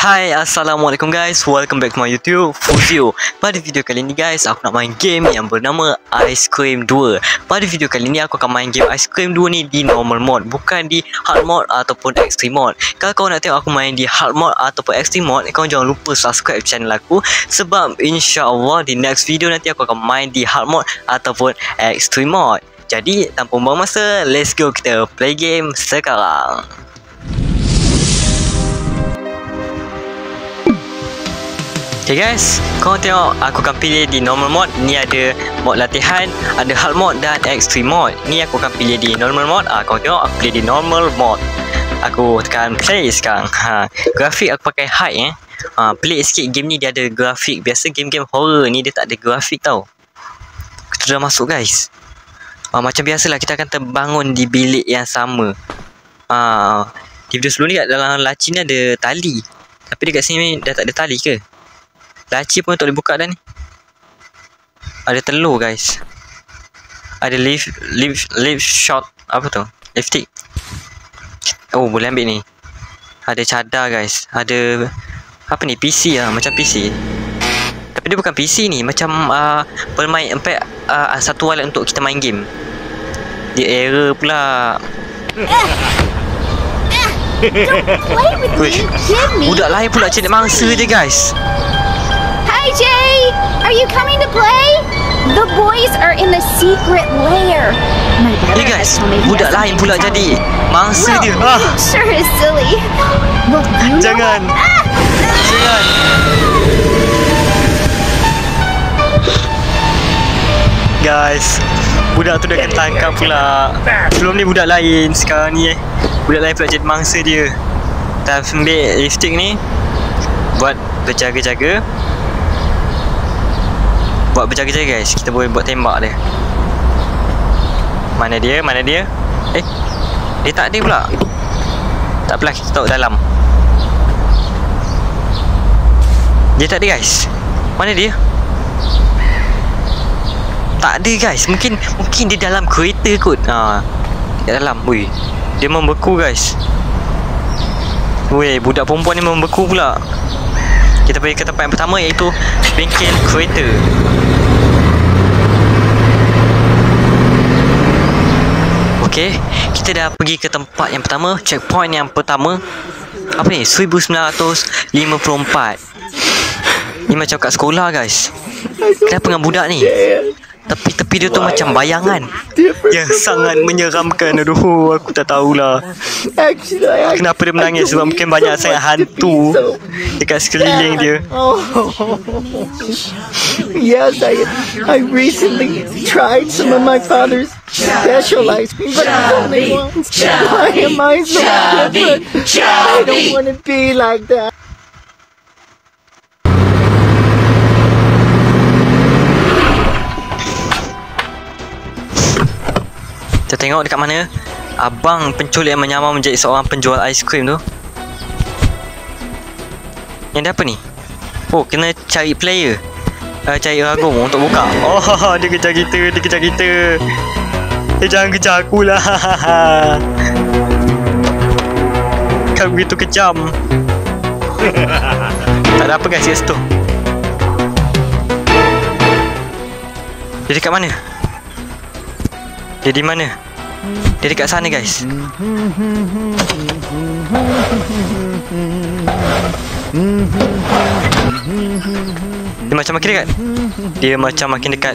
Hai, Assalamualaikum guys. Welcome back to my YouTube, Fuzio. Pada video kali ni guys, aku nak main game yang bernama Ice Cream 2. Pada video kali ni aku akan main game Ice Cream 2 ni di normal mode, bukan di hard mode ataupun extreme mode. Kalau kau nak tengok aku main di hard mode ataupun extreme mode, kau jangan lupa subscribe channel aku, sebab insya-Allah di next video nanti aku akan main di hard mode ataupun extreme mode. Jadi tanpa buang masa, let's go kita play game sekarang. Okay guys, korang tengok aku akan pilih di normal mode. Ni ada mod latihan, ada hard mode dan extreme mode. Ni aku akan pilih di normal mode. Korang tengok aku pilih di normal mode. Aku tekan play sekarang. Grafik aku pakai high pelik sikit game ni, dia ada grafik. Biasa game-game horror ni dia tak ada grafik tau. Kita dah masuk guys. Macam biasalah kita akan terbangun di bilik yang sama. Di video sebelum ni kat dalam laci ni ada tali, tapi dekat sini dah tak ada tali ke? Laci pun tak boleh buka dah ni. Ada telur guys. Ada lift shot. Apa tu? Lipstick. Oh, boleh ambil ni. Ada cadar guys. Ada apa ni? PC lah. Macam PC. Tapi dia bukan PC ni. Macam permain satu alat untuk kita main game. Dia error pula. Budak lain pula cari mangsa dia guys. Hi Jay, are you coming to play? The boys are in the secret lair. My brother guys, budak lain pula jadi mangsa dia. Sure is silly. Well, you Jangan. Jangan. Guys, budak tu dah ketangkap pula. Sebelum ni budak lain, sekarang ni budak lain pula jadi mangsa dia. Kita ambil lipstick ni buat berjaga-jaga. Buat berjaga-jaga guys. Kita boleh buat tembak dia. Mana dia? Mana dia? Dia tak ada pula. Tak apalah, kita taruh dalam. Dia tak ada guys. Mana dia? Tak ada guys. Mungkin dia dalam kereta kot. Dekat dalam. Ui, dia membeku guys. Weh, budak perempuan ni membeku pula. Kita pergi ke tempat yang pertama, iaitu bengkel kereta. Okey, kita dah pergi ke tempat yang pertama, checkpoint yang pertama. Apa ni? 1954. Ni macam kat sekolah guys. Kenapa dengan budak ni? Tepi-tepi dia tu macam bayangan yang sangat menyeramkan. Aduh, aku tak tahulah kenapa dia menangis. Sebab mungkin banyak sangat hantu dekat sekeliling dia. Yes, I recently tried some of my father's special ice cream, but I only once. Why am I so different? I don't want to be like that. Kita tengok dekat mana abang penculik yang menyamar menjadi seorang penjual aiskrim tu. Yang dia apa ni? Oh, kena cari player. Cari ragum untuk buka. Oh, dia kejar kita. Jangan kejar aku lah. Kan begitu kejam. Tak ada apa guys kat situ. Dia dekat mana? Dia di mana? Dia dekat sana guys. Dia macam makin dekat. Dia macam makin dekat.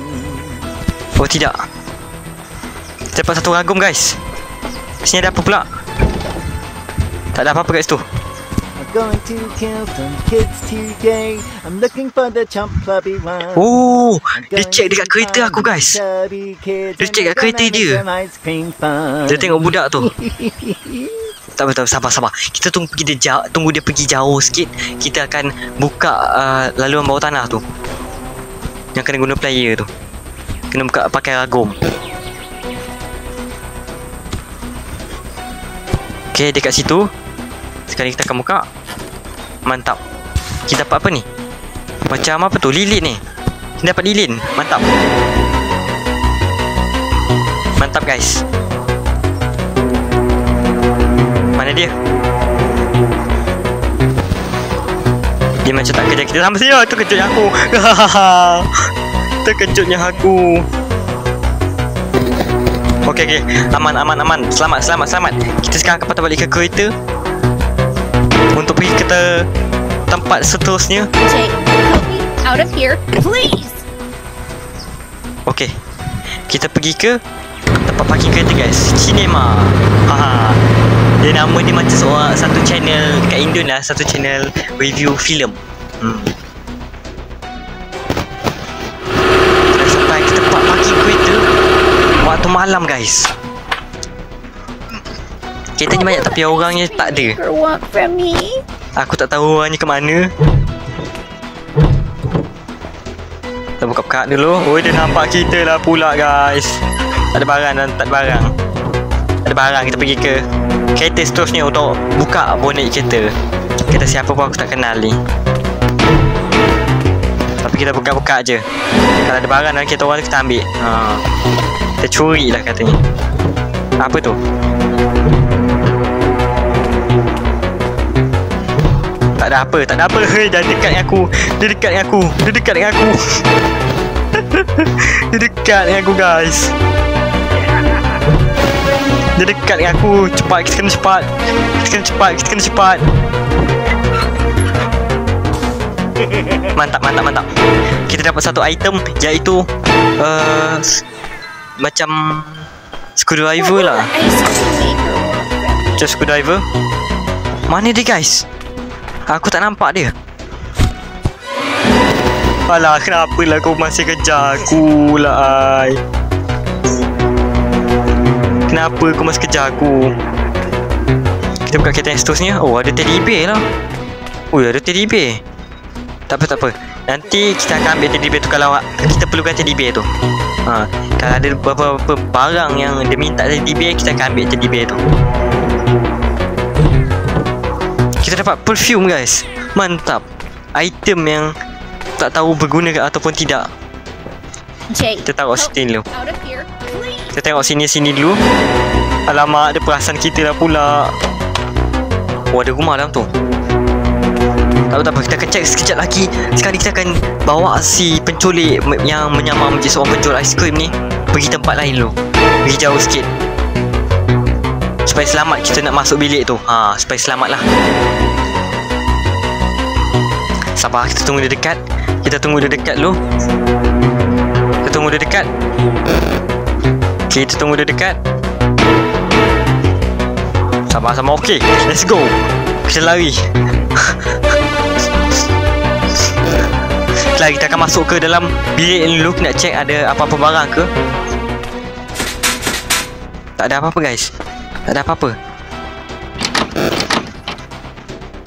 Oh tidak. Dapat satu ragum guys. Sini ada apa pula? Tak ada apa-apa kat situ. Going to kill some kids today. I'm looking for the chump clubby one. Oh, dia check dekat kereta aku guys. Dia check dekat kereta dia. Dia tengok budak tu. Tak betul, sabar. Kita tunggu dia pergi jauh sikit. Kita akan buka laluan bawah tanah tu. Yang kena guna player tu. Kena buka pakai ragum. Okay, dekat situ. Sekarang kita akan buka. Mantap. Kita dapat apa ni? Macam apa tu? Lilin ni. Kita dapat lilin. Mantap. Mantap guys. Mana dia? Dia macam tak kejar kita sampai sini. Terkejutnya aku. Terkejutnya aku. Okey. Aman. Selamat. Kita sekarang akan patah balik ke kereta untuk pergi ke tempat seterusnya. Jake, help me out of here, please. Okey. Kita pergi ke tempat parking kereta guys. Cinema. Dia nama dia macam satu channel kat Indo lah, satu channel review filem. Dah sampai ke tempat parking kereta waktu malam guys. Keretanya banyak tapi orangnya tak ada. Walk from me. Aku tak tahu orangnya ke mana. Kita buka dulu. Oh, dia nampak kita lah pula guys. Tak ada barang. Ada barang, kita pergi ke kereta seterusnya untuk buka bonet kereta. Kereta siapa pun aku tak kenal ni. Tapi kita buka-buka je. Kalau ada barang dalam kereta orang tu kita ambil. Kita curi lah katanya. Apa tu? Tak ada apa. Hei, jangan dekat dengan aku. Dia dekat dengan aku. Dia dekat dengan aku guys. Dia dekat dengan aku. Cepat, kita kena cepat. Mantap. Kita dapat satu item, iaitu macam screwdriver lah. Macam screwdriver. Mana dia guys? Aku tak nampak dia. Alah, kenapa lah kau masih kejar aku lah, ai? Kenapa kau masih kejar aku? Kita buka kereta yang seterusnya. Oh, ada teddy bear lah. Oh, ada teddy bear. Tak apa. Nanti kita akan ambil teddy bear tu kalau kita perlukan teddy bear tu. Kalau ada beberapa barang yang dia minta teddy bear, kita akan ambil teddy bear tu. Kita dapat perfume guys. Mantap. Item yang tak tahu berguna ke ataupun tidak. Kita taruh sini dulu. Kita tengok sini dulu. Alamak, ada perasan kita lah pula. Oh, ada rumah dalam tu. Tak apa, kita akan check sekejap lagi. Sekarang kita akan bawa si penculik yang menyamar menjadi seorang penjual aiskrim ni pergi tempat lain dulu. Pergi jauh sikit supaya selamat kita nak masuk bilik tu. Supaya selamat lah. Sabar, kita tunggu dia dekat. Dulu. Kita tunggu dia dekat. Sabar. Okey, let's go. Kita lari. Kita akan masuk ke dalam bilik dulu. Nak check ada apa-apa barang ke. Tak ada apa-apa guys.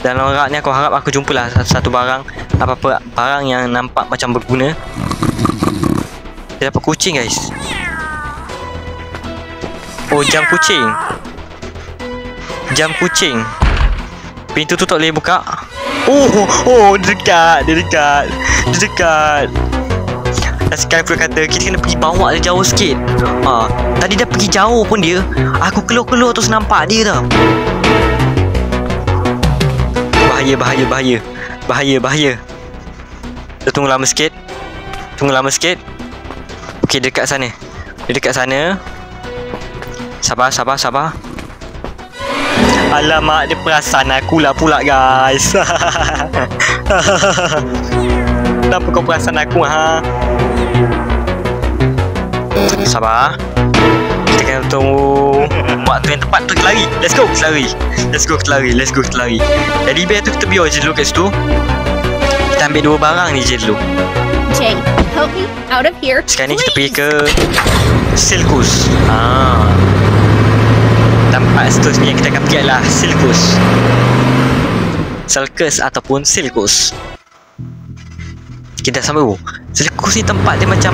Dalam rak ni aku harap aku jumpalah satu barang, apa-apa barang yang nampak macam berguna. Dia dapat kucing guys. Oh, jam kucing. Pintu tu tak boleh buka. Oh, dia dekat. Dan sekarang aku kata kita kena pergi bawa dia jauh sikit. Tadi dah pergi jauh pun dia. Aku keluar terus nampak dia dah. Bahaya. Kita tunggu lama sikit. Okey, dia dekat sana. Sabar. Alamak, dia perasan aku lah pula guys. Kenapa kau perasan aku Sabar. Kita kena tunggu waktu yang tepat untuk lari. Let's go, kita lari. Jadi bear tu kita biar je dulu kat situ. Kita ambil dua barang ni je dulu. Jay, help me out of here. Sekarang ni kita pergi ke Silkus. Tempat seterusnya kita akan pergi adalah Silkus ataupun Silkus. Kita dah sampai. Silkus ni tempat dia macam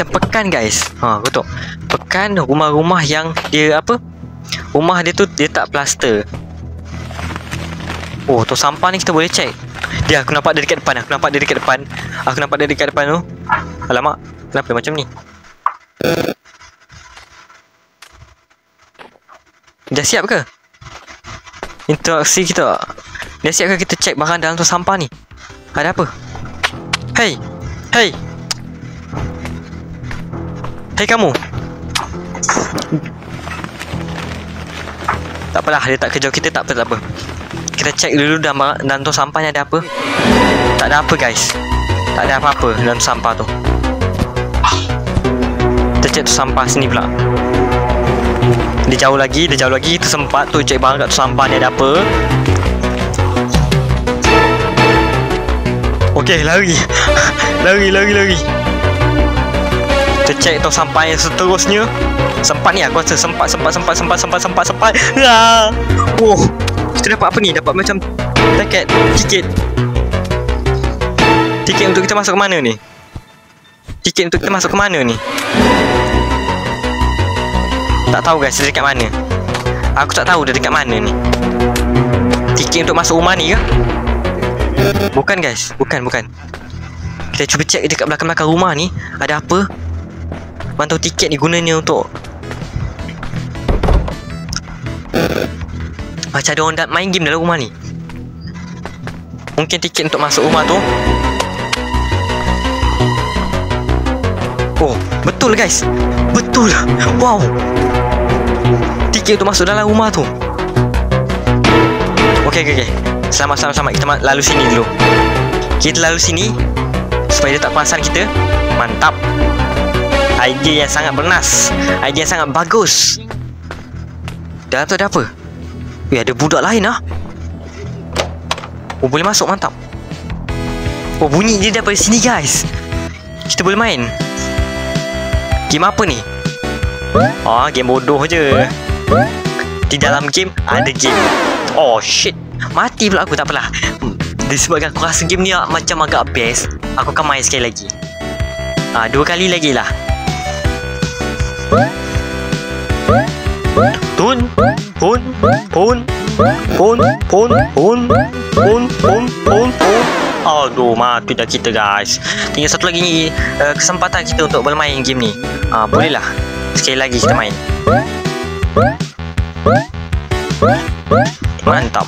pekan guys. Betul. Pekan rumah-rumah yang dia rumah dia tu dia tak plaster. Oh, tu sampah ni kita boleh check. Aku nampak dia dekat depan tu. Alamak, kenapa macam ni? Dah siap ke interaksi kita? Dah siap ke kita cek barang dalam tu sampah ni? Ada apa? Hey kamu. Tak apalah, dia tak kejar kita, tak apa. Kita cek dulu dalam tu sampahnya ada apa. Tak ada apa guys. Tak ada apa-apa dalam sampah tu. Kita cek tu sampah sini pula. Dia jauh lagi. Kita sempat tu cek barang kat tu sampah ni ada apa. Okey, lari. Lari. Kita cek tu sampah yang seterusnya. Sempat ni aku rasa sempat. Oh, kita dapat apa ni? Dapat macam tiket untuk kita masuk ke mana ni? Tak tahu guys, dia dekat mana. Aku tak tahu dia dekat mana ni. Tiket untuk masuk rumah ni ke? Bukan guys, bukan. Kita cuba cek dekat belakang rumah ni ada apa. Mantau tiket ni gunanya untuk macam ada orang main game dalam rumah ni. Mungkin tiket untuk masuk rumah tu. Oh, betul guys. Betul. Wow. Tiket untuk masuk dalam rumah tu. Okey. Selamat. Kita lalu sini dulu. Kita lalu sini supaya dia tak perasan kita. Mantap. Idea yang sangat bernas. Idea yang sangat bagus. Dalam tu ada apa? Ada budak lain lah. Oh, boleh masuk, mantap. Oh, bunyi dia daripada sini guys. Kita boleh main. Game apa ni? Oh, game bodoh je. Di dalam game ada game. Oh shit. Mati pula aku, tak apalah. Disebabkan aku rasa game ni macam agak best, aku akan main sekali lagi. 2 kali lagi lah. Pun. Aduh, mati dah kita guys. Tinggal satu lagi kesempatan kita untuk bermain game ni. Boleh lah. Sekali lagi kita main. Mantap.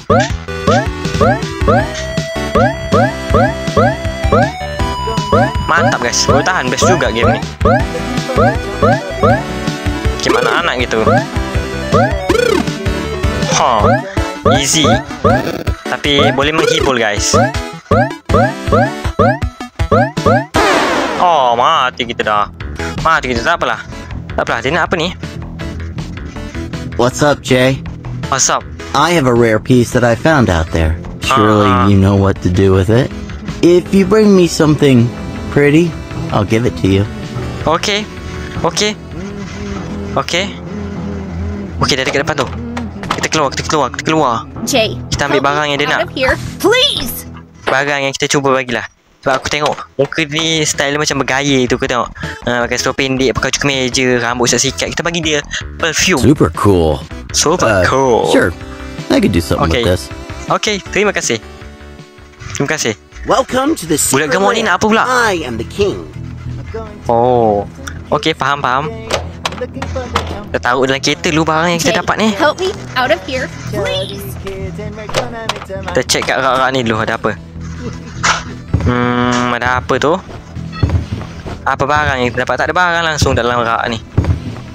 Mantap guys. Boleh tahan, best juga game ni. Gimana anak gitu. Easy. Tapi boleh menghibur guys. Oh, mati kita dah. Tak apalah. Dia nak apa ni? What's up, Jay? What's up? I have a rare piece that I found out there. Surely you know what to do with it. If you bring me something pretty, I'll give it to you. Okay, dah dekat depan tu. Kita keluar. Jay, Kita ambil barang yang dia nak. out of here, please. Barang yang kita cuba bagilah. Sebab aku tengok muka ni style dia macam bergaya tu, kau tengok. Pakai seluar pendek, pakai baju kemeja, rambut sikat. Kita bagi dia perfume. Super cool. Cool. Sure, I could do something with this. Okay, terima kasih. Welcome to the Budak gemuk ni nak apa pula? I am the king. Oh, okay, faham. Kita taruh dalam kereta dulu barang yang kita Jay, dapat ni. help me out of here, please. Kita check kat rak-rak ni dulu ada apa. Ada apa tu? Apa barang yang kita dapat? Tak ada barang langsung dalam rak ni.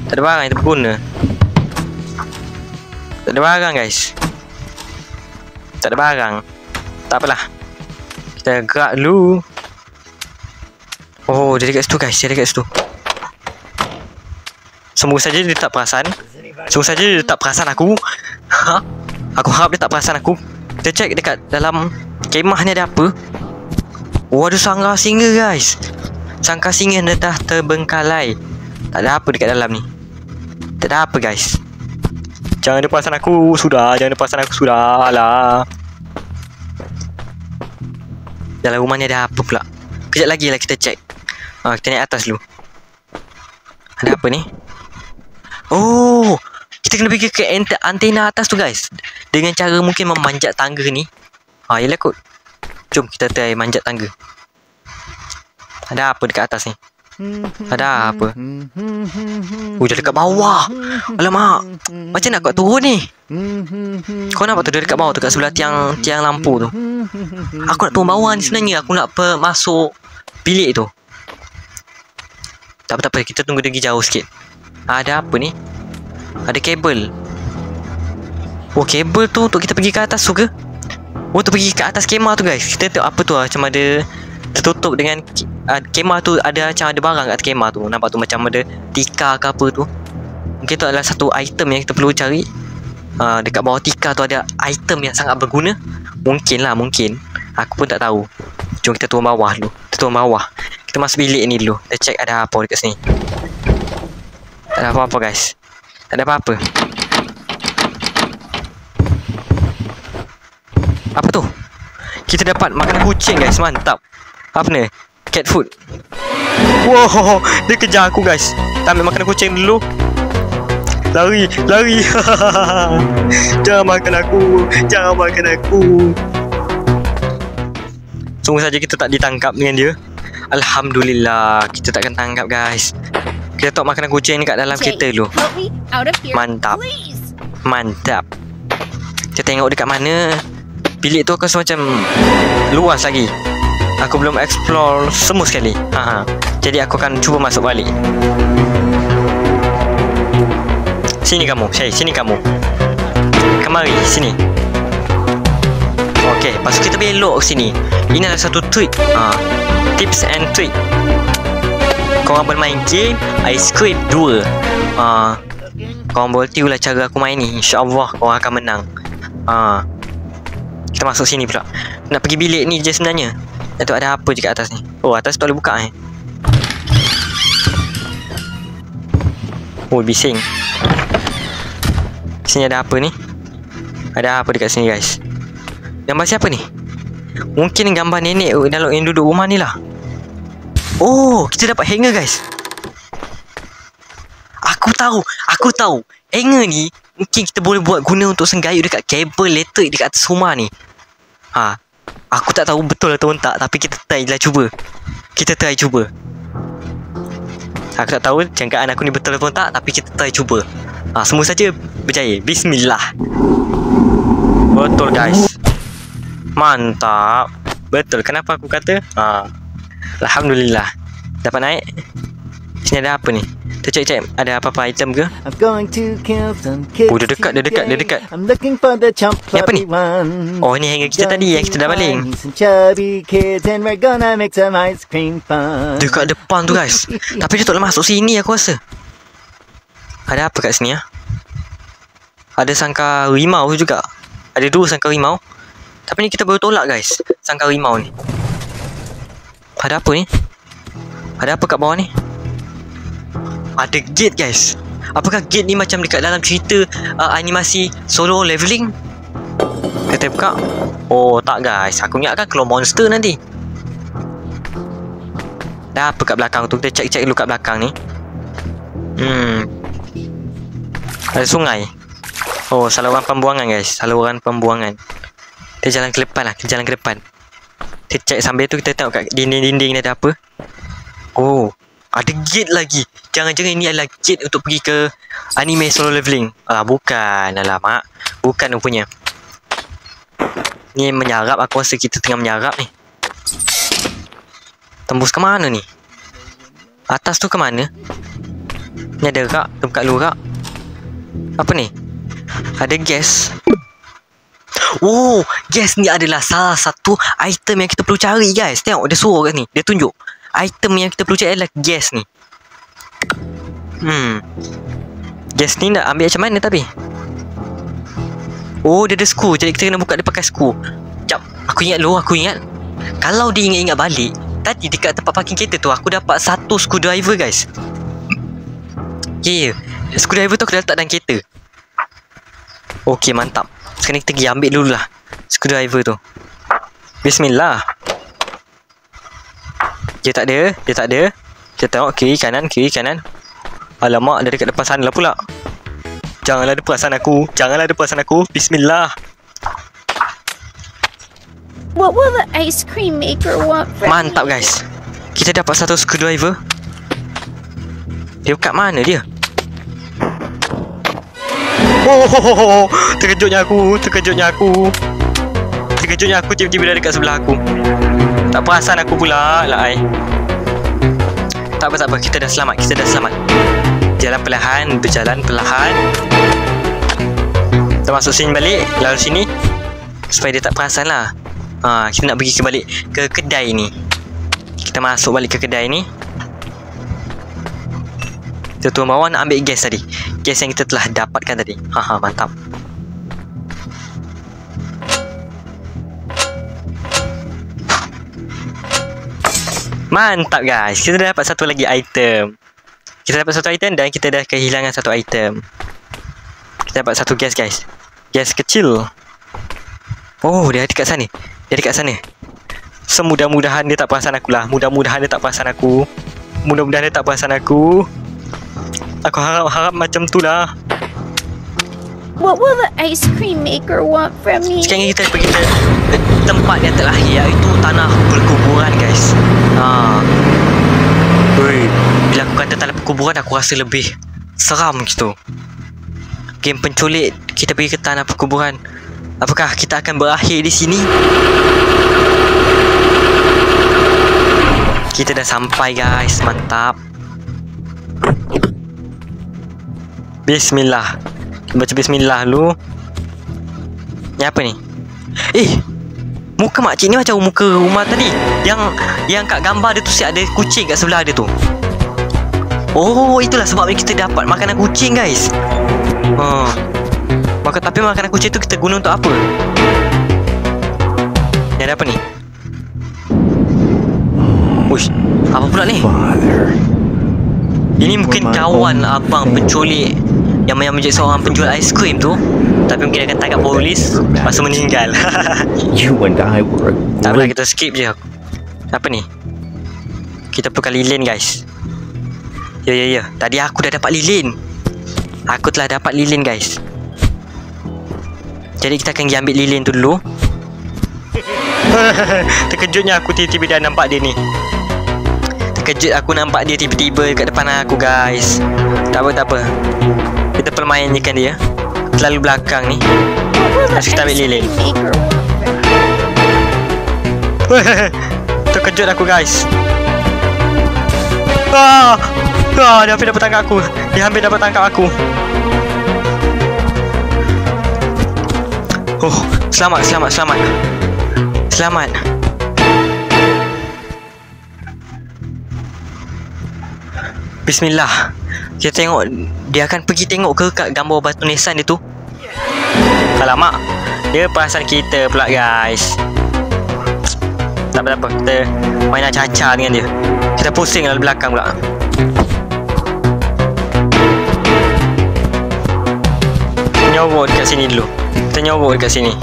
Tak ada barang yang berguna. Tak ada barang guys. Tak ada barang. Tak apalah. Kita gerak dulu. Oh, dia dekat situ guys. Dia dekat situ. Semoga saja dia tak perasan. Aku. Aku harap dia tak perasan aku. Kita check dekat dalam kemah ni ada apa. Oh, ada sangkar singa guys. Sangkar singa dah terbengkalai. Tak ada apa dekat dalam ni. Tak ada apa guys. Jangan dia perasan aku. Sudah. Alah. Dalam rumah ni ada apa pula? Kejap lagi lah kita check. Kita naik atas dulu. Ada apa ni? Oh, kita kena pergi ke antena atas tu guys. Dengan cara mungkin memanjat tangga ni. Yelah kot. Jom kita try manjat tangga. Ada apa dekat atas ni? Ada apa? Dah dekat bawah. Alamak. Macam nak aku turun ni? Kau nampak tu dia dekat bawah tu, kat sebelah tiang lampu tu. Aku nak turun bawah ni sebenarnya. Aku nak masuk bilik tu. Tak apa, kita tunggu dia pergi jauh sikit. Ada apa ni? Ada kabel. Oh, kabel tu untuk kita pergi ke atas tu ke? Oh, tu pergi ke atas kemah tu guys. Kita tengok apa tu lah. Macam ada tertutup dengan kemah tu, ada macam ada barang kat kemah tu. Nampak tu macam ada tikar ke apa tu. Mungkin tu adalah satu item yang kita perlu cari. Dekat bawah tikar tu ada item yang sangat berguna. Mungkin. Aku pun tak tahu. Jom kita turun bawah dulu. Kita masuk bilik ni dulu. Kita check ada apa dekat sini. Tak ada apa-apa guys. Tak ada apa-apa. Apa tu? Kita dapat makanan kucing guys. Mantap. Apa ni? Cat food. Wow, dia kejar aku guys. Kita ambil makanan kucing dulu. Lari. Jangan makan aku. Sungguh saja kita tak ditangkap dengan dia. Alhamdulillah, kita takkan tangkap guys. Kita tahu makanan kucing ni kat dalam kereta dulu. Mantap. Kita tengok dekat mana. Bilik tu aku rasa macam luas lagi. Aku belum explore semua sekali. Jadi aku akan cuba masuk balik. Sini kamu, sini kamu. Kemari, sini. Okey, lepas tu kita belok ke sini. Ini adalah satu trick. Tips and trick. Korang bermain game Ice Cream 2. Korang boleh tahu lah cara aku main ni. InsyaAllah korang akan menang. Kita masuk sini pula. Nak pergi bilik ni je sebenarnya. Datuk ada apa je kat atas ni. Oh, atas tu boleh buka Oh, bising. Sini ada apa ni? Ada apa dekat sini guys? Gambar siapa ni? Mungkin gambar nenek dalam yang duduk rumah ni lah. Oh, kita dapat hanger guys. Aku tahu. Hanger ni mungkin kita boleh buat guna untuk senggayut dekat kabel elektrik dekat atas rumah ni. Aku tak tahu betul atau tak, tapi kita try lah cuba. Aku tak tahu jangkaan aku ni betul atau tak, tapi kita try cuba. Semua saja berjaya. Bismillah. Betul guys. Mantap. Betul. Kenapa aku kata? Alhamdulillah. Dapat naik. Sini ada apa ni? Kita cek ada apa-apa item ke? I'm going to kill some kids. Dia dekat. I'm looking for the chump. Ni apa ni? Oh, ni hanger kita tadi yang kita dah baling. Some chubby kids and we're gonna make some ice cream fun. Dekat depan tu guys. Tapi dia tak boleh masuk sini aku rasa. Ada apa kat sini Ada sangka rimau juga. Ada 2 sangka rimau. Tapi ni kita baru tolak guys, sangka rimau ni. Ada apa ni? Ada apa kat bawah ni? Ada gate guys. Apakah gate ni macam dekat dalam cerita animasi solo leveling? Kita buka. Oh tak guys, aku ingatkan keluar monster nanti. Dah apa kat belakang tu? Kita cek dulu kat belakang ni. Ada sungai. Oh, saluran pembuangan guys. Saluran pembuangan. Kita jalan ke depan lah. Kita cek sambil tu kita tengok kat dinding-dinding ni ada apa. Oh, ada gate lagi. Jangan-jangan ini adalah gate untuk pergi ke anime solo leveling. Bukan. Alamak. Bukan rupanya. Ni menyarap. Aku rasa kita tengah menyarap ni. Tembus ke mana ni? Atas tu ke mana? Ni ada rak. Tempat lu rak. Apa ni? Ada gas. Oh, gas ni adalah salah satu item yang kita perlu cari guys. Tengok dia suruh kat ni. Dia tunjuk item yang kita perlu cari adalah gas ni. Gas ni nak ambil macam mana tapi? Oh, dia ada skru. Jadi kita kena buka dia pakai skru. Sekejap. Aku ingat. Kalau dia ingat balik, tadi dekat tempat parking kereta tu aku dapat satu screwdriver guys. Screwdriver tu aku dah letak dalam kereta. Okey, mantap. Sekarang kita pergi ambil dulu lah screwdriver tu. Bismillah. Dia tak ada. Kita tengok kiri kanan. Alamak, dia dekat depan sana lah pula. Janganlah ada perasan aku. Bismillah. What will the ice cream maker want from Mantap guys. Kita dapat satu screwdriver. Dia kat mana dia? Oh, terkejutnya aku. Terkejutnya aku tiba-tiba dia dekat sebelah aku. Tak perasan aku pula lah ai. Tak apa, kita dah selamat. Jalan perlahan, berjalan perlahan. Kita masuk sini balik, lalu sini supaya dia tak perasan lah. Kita nak pergi balik ke kedai ni. Kita masuk balik ke kedai ni. Kita turun bawah nak ambil gas tadi. Gas yang kita telah dapatkan tadi. Mantap. Mantap guys. Kita dah dapat satu lagi item. Dan kita dah kehilangan satu item. Kita dapat satu gas guys. Gas kecil. Oh, dia dekat sana. Semudah-mudahan dia tak perasan aku lah. Mudah-mudahan dia tak perasan aku. Aku harap macam tu lah. What will the ice cream maker want from me? Sekarang kita pergi ke tempat yang terakhir, iaitu tanah perkuburan guys. Bila aku kata tanah perkuburan, aku rasa lebih seram gitu. Game penculik, kita pergi ke tanah perkuburan. Apakah kita akan berakhir di sini? Kita dah sampai guys. Mantap. Bismillah. Baca bismillah dulu. Ni apa ni? Muka makcik ni macam muka rumah tadi. Yang kat gambar dia tu siap ada kucing kat sebelah dia tu. Oh, itulah sebabnya kita dapat makanan kucing guys. Tapi makanan kucing tu kita guna untuk apa? Ni ada apa ni? Uish, apa pula ni? Ini mungkin kawan abang penculik yang menjadi seorang penjual aiskrim tu. Tapi mungkin akan tangkap polis masa meninggal. You and I were tak apalah, kita skip je. Apa ni? Kita perlukan lilin guys. Ya. Tadi aku dah dapat lilin. Aku telah dapat lilin guys. Jadi kita akan pergi ambil lilin tu dulu. Terkejutnya aku tiba-tiba dah nampak dia ni. Terkejut aku nampak dia tiba-tiba kat depan aku guys. Tak apa. Kita permainkan dia. Terlalu belakang ni. Terus kita ambil lilin. Terkejut aku guys. Dia hampir dapat tangkap aku. Oh, selamat. Bismillah. Kita tengok dia akan pergi tengok ke kat gambar batu nisan dia tu. Alamak, dia perasan kita pula guys. Tak apa, kita main acah-acah dengan dia. Kita pusing dalam belakang pula. Nyorok dekat sini dulu. Kita nyorok dekat sini.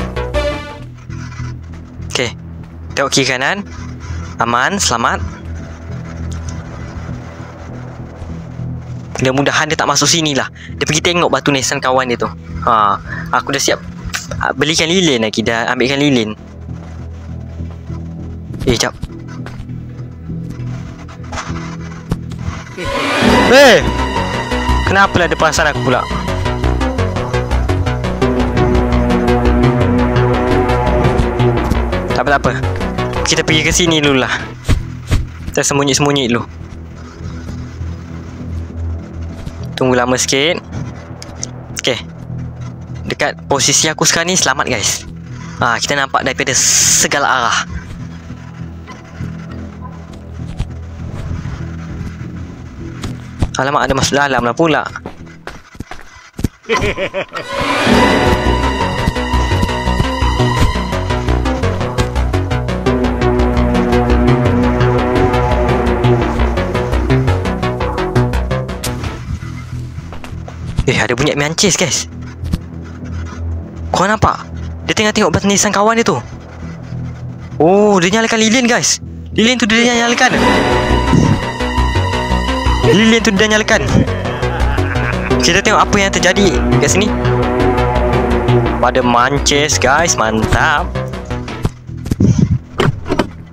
Okay, tengok kiri kanan. Aman, selamat. Mudah-mudahan dia tak masuk sini lah. Dia pergi tengok batu nisan kawan dia tu. Aku dah siap belikan lilin lagi. Dah ambilkan lilin. Jap. Kenapalah dia perasan aku pula? Tak apa. Kita pergi ke sini dulu lah. Kita sembunyi-sembunyi dulu. Tunggu lama sikit. Okay, dekat posisi aku sekarang ni selamat guys. Kita nampak daripada segala arah. Alamak, ada masuk dalam lah pula. Ada bunyi mancis guys. Kau nampak? Dia tengah tengok batu nisan kawan dia tu. Oh, dia nyalakan lilin guys. Lilin tu dia nyalakan. Kita tengok apa yang terjadi kat sini. Pada mancis guys. Mantap.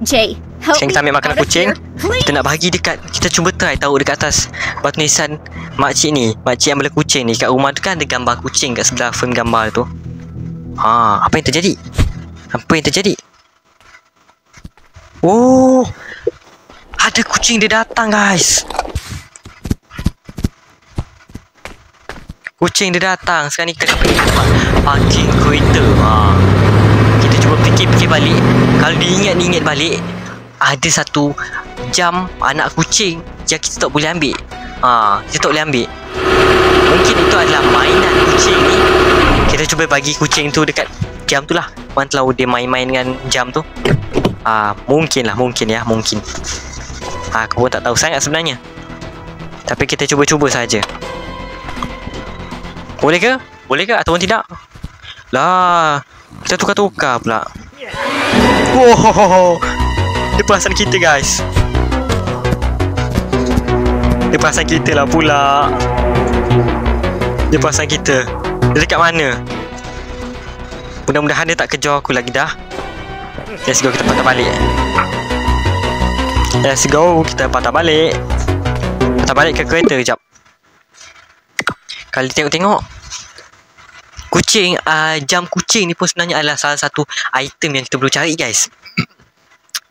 Jay, help Sekarang kita ambil me makanan out of kucing. here. Kita nak bagi dekat, kita cuba try taruh dekat atas batu nisan makcik ni, makcik yang bela kucing ni. Kat rumah tu kan ada gambar kucing kat sebelah frame gambar tu. Apa yang terjadi? Apa yang terjadi? Oh, ada kucing dia datang guys. Kucing dia datang. Sekarang ni kita akan pergi ke tempat parking kereta. Kita cuba fikir-fikir balik. Kalau diingat-ingat balik, ada satu jam anak kucing yang kita tak boleh ambil. Kita tak boleh ambil. Mungkin itu adalah mainan kucing ni. Kita cuba bagi kucing tu dekat jam tu lah. Mana tahu dia main-main dengan jam tu. Mungkin. Aku pun tak tahu sangat sebenarnya. Tapi kita cuba-cuba saja. Boleh ke? Ataupun tidak? Lah, kita tukar-tukar pula. Wow, dia perasan kita guys. Dia perasan kita lah pula. Dia perasan kita. Dia dekat mana? Mudah-mudahan dia tak kejar aku lagi dah. Let's go, kita patah balik. Let's go, kita patah balik. Patah balik ke kereta kejap. Kalau tengok-tengok kucing, jam kucing ni pun sebenarnya adalah salah satu item yang kita perlu cari guys.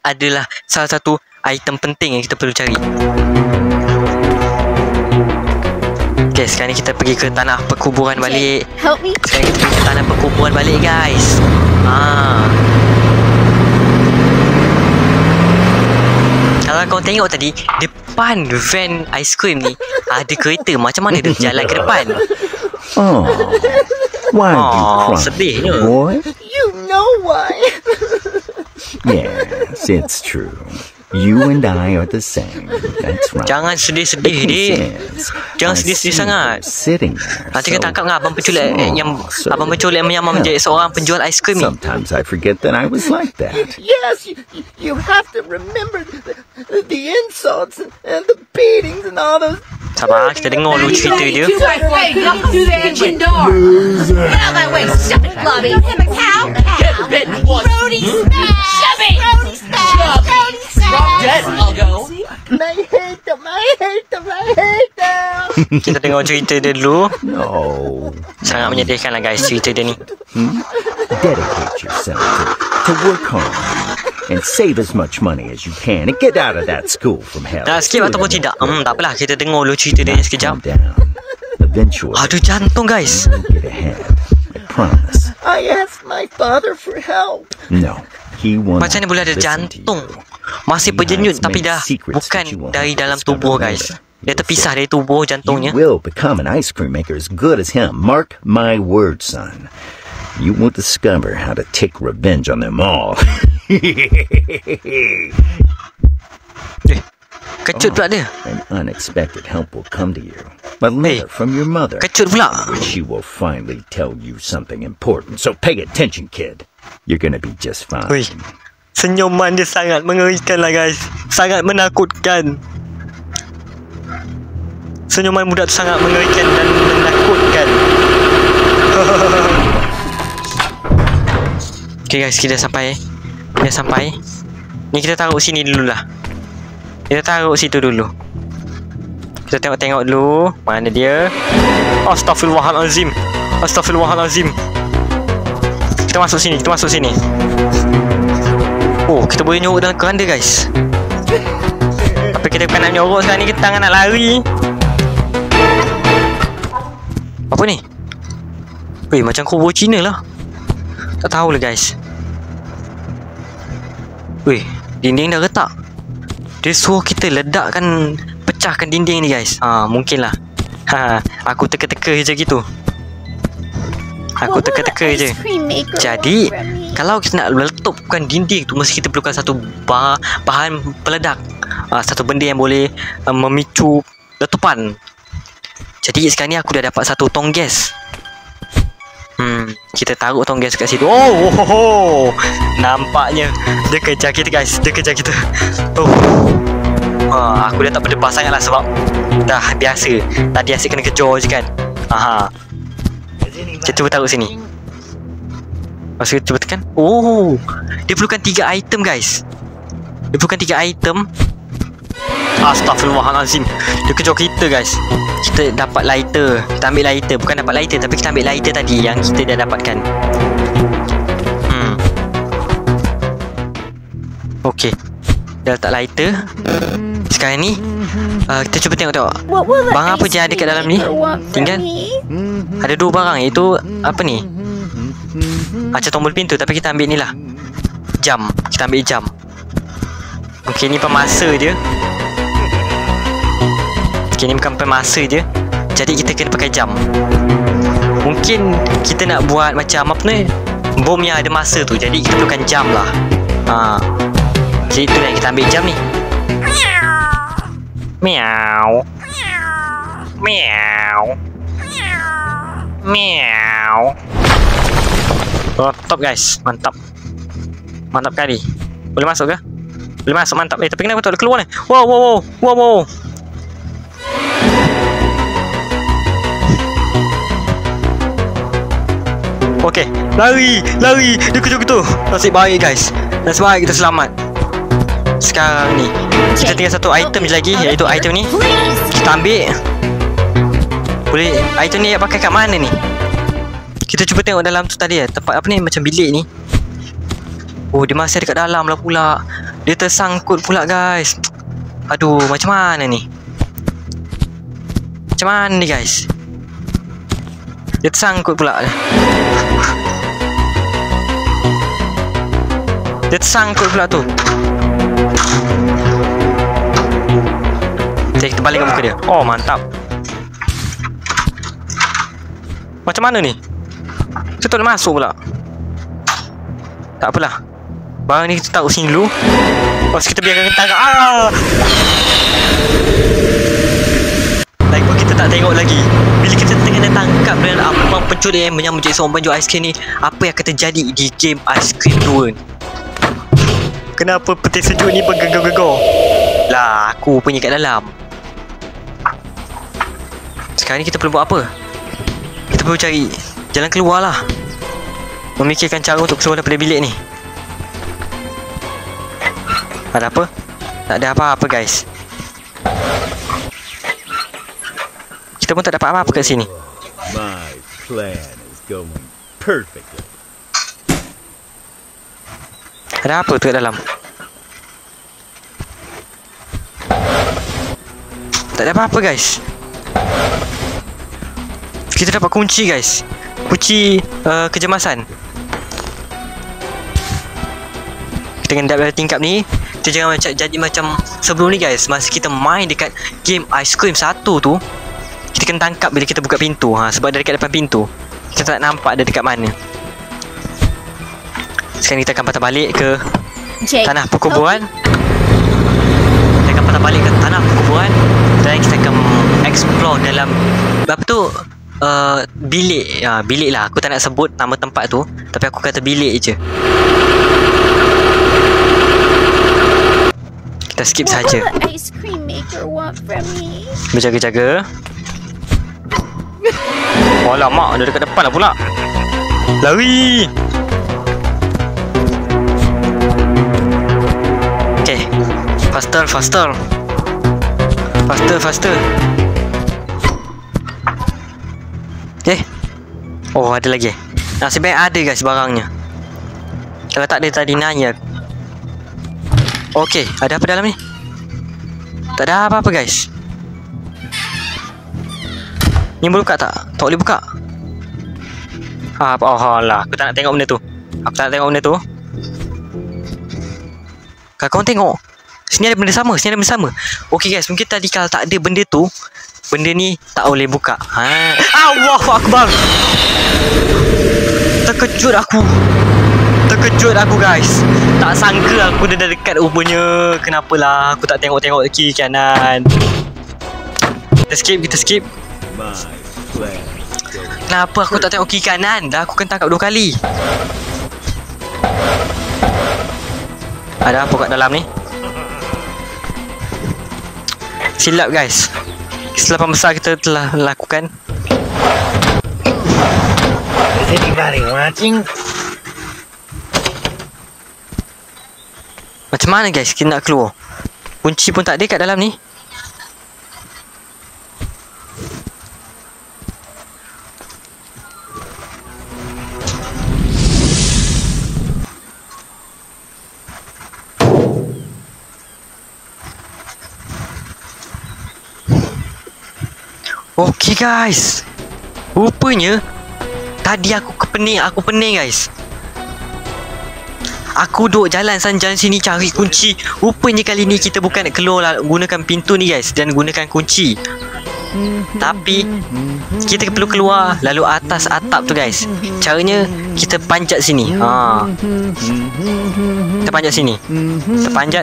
Adalah salah satu item penting yang kita perlu cari. Okay, sekarang ni kita pergi ke tanah perkuburan balik. Sekarang kita pergi ke tanah perkuburan balik guys. Kalau kau tengok tadi, depan van ice cream ni ada kereta. Macam mana dia jalan ke depan? Why are you crying, sedihnya. boy? You know why. Yes, it's true. You and I are the same. That's right. Jangan sedih-sedih, dik. Jangan sedih-sedih sangat. Nanti kita tangkap dengan abang penculik yang abang penculik yang menjadi seorang penjual aiskrim ni. Sometimes I forget that I was like that. Yes, you have to remember the insults and the beatings and all those. Sabar, kita dengar dulu cerita dia. Hey, come through the engine door. Get out of my way, stupid Blobby. Cow. Get bitten once. Brody smash! Shove it. Brody smash! Brody smash! Drop dead, I'll go. I hate them. Kita dengar cerita dia dulu. No. Sangat menyedihkan lah guys cerita dia ni. Dedicate yourself to work hard and save as much money as you can and get out of that school from hell. Nak skip ataupun tidak? Tak apalah, kita dengar dulu cerita dia sekejap. Calm down. Eventually, Aduh, jantung guys. you'll get ahead. I promise. I asked my father for help. No, he won't. Macam mana boleh ada jantung? Masih berjenyut tapi dah bukan dari dalam tubuh guys. Dia terpisah dari tubuh jantungnya. You will become an ice cream maker as good as him. Mark my words, son. You will discover how to take revenge on them all. Kecut pula dia. An unexpected help will come to you. A letter from your mother. Kecut pula. She will finally tell you something important. So pay attention, kid. You're gonna be just fine. Wih, senyuman dia sangat mengerikan lah guys. Sangat menakutkan. Senyuman budak tu sangat mengerikan dan menakutkan. Okay guys, kita sampai. Ni kita taruh sini dulu lah. Kita taruh situ dulu. Kita tengok-tengok dulu. Mana dia? Astaghfirullahalazim. Kita masuk sini. Oh, kita boleh nyorok dalam keranda guys. Tapi kita bukan nak nyorok sekarang ni. Kita tangan nak lari. Apa ni? Weh, macam kubur Cina lah. Tak tahulah guys. Weh, dinding dah retak. Dia suruh kita ledakkan, pecahkan dinding ni guys. Mungkin lah. Aku teka-teka je gitu. Aku teka-teka je. Jadi, kalau kita nak meletupkan dinding tu, mesti kita perlukan satu bahan peledak. Satu benda yang boleh memicu letupan. Jadi sekarang ni aku dah dapat satu tong gas. Kita taruh tong gas kat situ. Nampaknya dia kejar kita guys. Aku dah tak berdebar sangat lah sebab dah biasa. Tadi asyik kena kejar je kan. Kita cuba taruh sini. Lepas tu cuba tekan. Dia perlukan 3 item guys. Astaghfirullahalazim. Dia kejar kita guys. Kita dapat lighter. Kita ambil lighter. Bukan dapat lighter, tapi kita ambil lighter tadi yang kita dah dapatkan. Okey. Dah letak lighter. Sekarang ni kita cuba tengok barang apa je ada kat dalam ni. Tinggal ada 2 barang, iaitu apa ni? Macam tombol pintu, tapi kita ambil ni lah. Jam. Kita ambil jam. Okey, ni pemasa je. Okey, ni bukan pemasa je. Jadi kita kena pakai jam. Mungkin kita nak buat macam apa ni, bom yang ada masa tu. Jadi kita perlukan jam lah. Jadi itulah yang kita ambil jam ni. Meow. Meow. Meow. Top guys, mantap. Mantap kali. Boleh masuk ke? Boleh masuk, mantap. Tapi kenapa tak boleh keluar ni? Wow. Okey, lari. Dia kejar kita. Nasib baik guys. Nasib baik kita selamat. Sekarang ni kita tinggal satu item je lagi, iaitu item ni. Kita ambil. Boleh, item ni nak pakai kat mana ni? Kita cuba tengok dalam tu tadi tempat apa ni, macam bilik ni. Oh, dia masih ada kat dalam lah pula. Dia tersangkut pula guys. Aduh, macam mana ni? Macam mana ni guys? Dia tersangkut pula. Dia tersangkut pula tu. Jadi kita balikkan muka dia. Oh, mantap. Macam mana ni? Kita tak boleh masuk pula. Tak apalah. Barang ni kita taruh sini dulu. Lepas kita biarkan kita tangkap. Lagipun kita tak tengok lagi. Bila kita tengah tangkap dengan abang pencuri yang menjadi seorang penjual aiskrim ni, apa yang akan terjadi di game Aiskrim 2 ni? Kenapa peti sejuk ni bergegar-gegar? Lah, aku punya kat dalam. Sekarang ni kita perlu buat apa? Kita perlu cari jalan keluar lah. Memikirkan cara untuk keluar daripada bilik ni. Ada apa? Tak ada apa-apa guys. Kita pun tak dapat apa-apa kat sini. My plan is going perfectly. Ada apa tu kat dalam? Tak ada apa-apa guys. Kita dapat kunci guys. Kunci kejemasan. Kita kena dapat tingkap ni. Kita jangan jadi macam sebelum ni guys. Masa kita main dekat game Aiskrim 1 tu, kita kena tangkap bila kita buka pintu. Sebab dari dekat depan pintu kita tak nampak dia dekat mana. Sekarang kita akan patah balik ke tanah perkuburan. Kita akan patah balik ke tanah perkuburan dan kita akan explore dalam apa tu, bilik. Bilik lah. Aku tak nak sebut nama tempat tu, tapi aku kata bilik je. Kita skip saja. Berjaga-jaga. Oh lama, dia dekat depan lah pula. Lari. Okay, faster. Oh, ada lagi. Nasib baik ada guys barangnya. Kalau tak ada tadi nanya. Okay, ada apa dalam ni? Tak ada apa-apa guys. Ni boleh buka tak? Tak boleh buka. Oh lah, aku tak nak tengok benda tu. Kalau korang tengok, sini ada benda sama. Okay guys, mungkin tadi kalau tak ada benda tu, benda ni tak boleh buka. Allahu Akbar. Terkejut aku guys. Tak sangka aku dah dekat rupanya. Kenapalah aku tak tengok kiri kanan. Kita skip. Kenapa aku tak tengok kiri kanan? Dah aku kena tangkap 2 kali. Ada apa kat dalam ni? Silap guys. Kesilapan besar kita telah lakukan. Is anybody watching? Macam mana guys kita nak keluar? Kunci pun tak ada kat dalam ni. Okay guys, rupanya tadi aku pening guys. Aku duduk jalan sini cari kunci. Rupanya kali ni kita bukan nak keluar lah, gunakan pintu ni guys, dan gunakan kunci. Tapi kita perlu keluar lalu atas atap tu guys. Caranya kita panjat sini. Kita panjat sini. Kita panjat.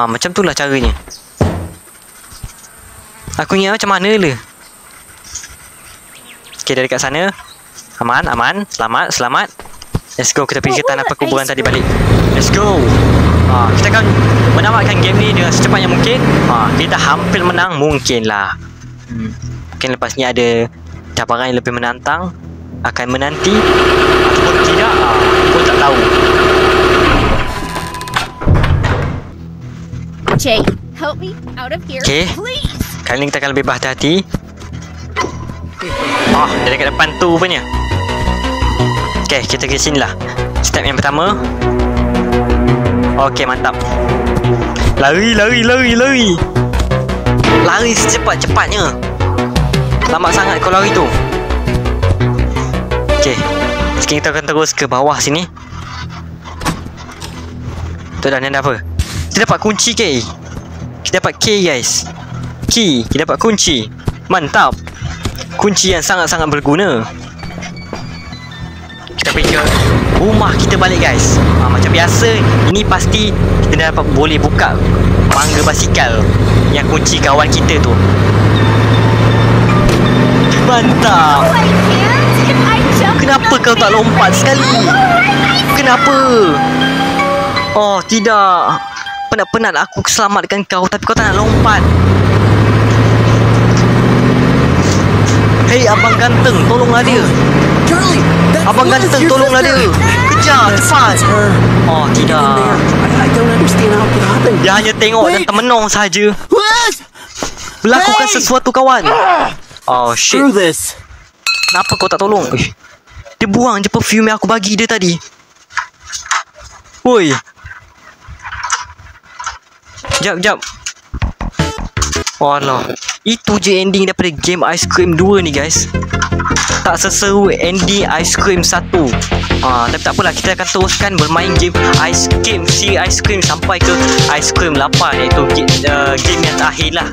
Macam tu lah caranya. Aku ingat macam mana le. Okay, dari kat sana. Aman. Selamat. Let's go, kita pergi ke tanah perkuburan tadi balik. Let's go. Kita akan menamatkan game ni dengan secepat yang mungkin. Kita hampir menang, mungkin lah. Mungkin lepas ni ada cabaran yang lebih menantang akan menanti, ataupun tidak, pun tak tahu. Jay, help me out of here, please. Kali ni kita akan lebih berhati-hati. Dia dekat depan tu rupanya. Okay, kita ke sini lah. Step yang pertama. Okay, mantap. Lari. Lari secepat-cepatnya. Lambat sangat kau lari tu. Okay, sekarang kita akan terus ke bawah sini. Tu dah, ni ada apa? Kita dapat kunci K. Kita dapat K guys. Key, kita dapat kunci. Mantap. Kunci yang sangat-sangat berguna. Kita pergi ke rumah kita balik guys. Macam biasa, ini pasti kita dah dapat boleh buka mangga basikal yang kunci kawan kita tu. Mantap. Kenapa kau tak lompat sekali? Kenapa? Oh tidak. Penat-penat aku selamatkan kau, tapi kau tak nak lompat. Hei abang ganteng, tolonglah dia. Abang ganteng, tolonglah dia. Kejar, cepat. Oh tidak. Dia hanya tengok dan termenung saja. Lakukan sesuatu kawan. Oh shit. Kenapa kau tak tolong? Dia buang je perfume yang aku bagi dia tadi. Woi. Jap. Walah, itu je ending daripada game Ice Cream 2 ni guys. Tak seseru ending Ice Cream 1. Tapi tak apalah, kita akan teruskan bermain game Ice Cream sampai ke Ice Cream 8, iaitu game yang terakhir lah.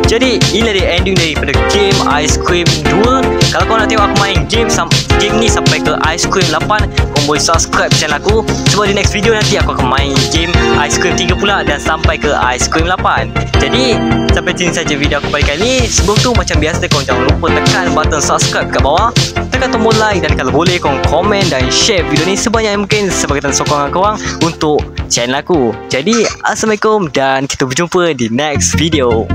Jadi inilah dia ending daripada game Ice Cream 2. Kalau kau nak tengok aku main game ni sampai ke Ice Cream 8, kau boleh subscribe channel aku. Sebab di next video nanti aku akan main game Ice Cream 3 pula, dan sampai ke Ice Cream 8. Jadi sampai sini saja video aku kali ini. Sebelum tu macam biasa, kau jangan lupa tekan button subscribe kat bawah, tekan tombol like, dan kalau boleh kau komen dan share video ni sebanyak yang mungkin sebagai tanda sokongan korang untuk channel aku. Jadi Assalamualaikum dan kita berjumpa di next video.